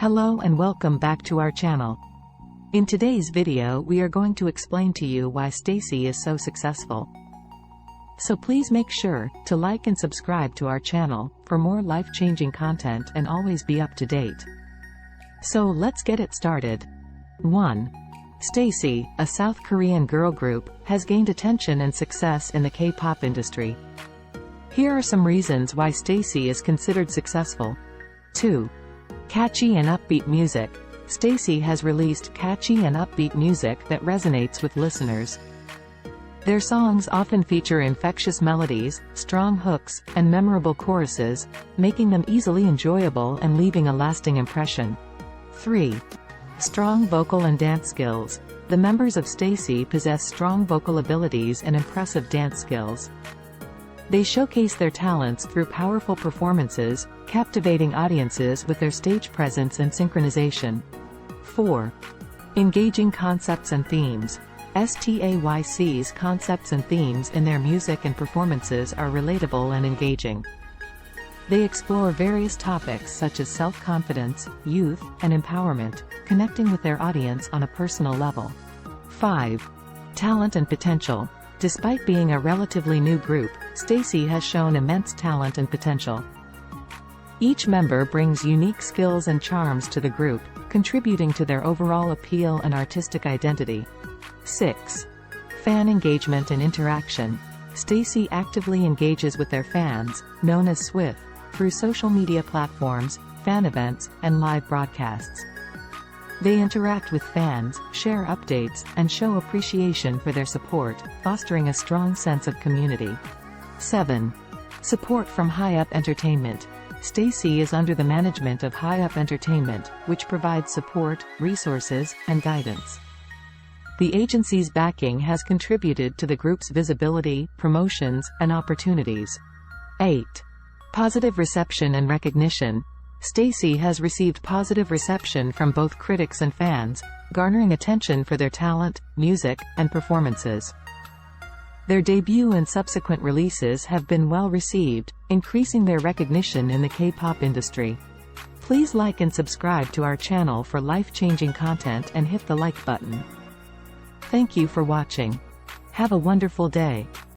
Hello and welcome back to our channel. In today's video we are going to explain to you why STAYC is so successful. So please make sure to like and subscribe to our channel for more life-changing content and always be up to date. So let's get it started. 1. STAYC, a South Korean girl group, has gained attention and success in the K-pop industry. Here are some reasons why STAYC is considered successful. 2. Catchy and upbeat music. STAYC has released catchy and upbeat music that resonates with listeners. Their songs often feature infectious melodies, strong hooks, and memorable choruses, making them easily enjoyable and leaving a lasting impression. 3. Strong vocal and dance skills. The members of STAYC possess strong vocal abilities and impressive dance skills. They showcase their talents through powerful performances, captivating audiences with their stage presence and synchronization. 4. Engaging concepts and themes. STAYC's concepts and themes in their music and performances are relatable and engaging. They explore various topics such as self-confidence, youth, and empowerment, connecting with their audience on a personal level. 5. Talent and potential. Despite being a relatively new group, STAYC has shown immense talent and potential. Each member brings unique skills and charms to the group, contributing to their overall appeal and artistic identity. 6. Fan engagement and interaction. STAYC actively engages with their fans, known as SWIF, through social media platforms, fan events, and live broadcasts. They interact with fans, share updates, and show appreciation for their support, fostering a strong sense of community. 7. Support from High Up Entertainment. STAYC is under the management of High Up Entertainment, which provides support, resources, and guidance. The agency's backing has contributed to the group's visibility, promotions, and opportunities. 8. Positive reception and recognition. STAYC has received positive reception from both critics and fans, garnering attention for their talent, music, and performances. Their debut and subsequent releases have been well received, increasing their recognition in the K-pop industry. Please like and subscribe to our channel for life-changing content and hit the like button. Thank you for watching. Have a wonderful day.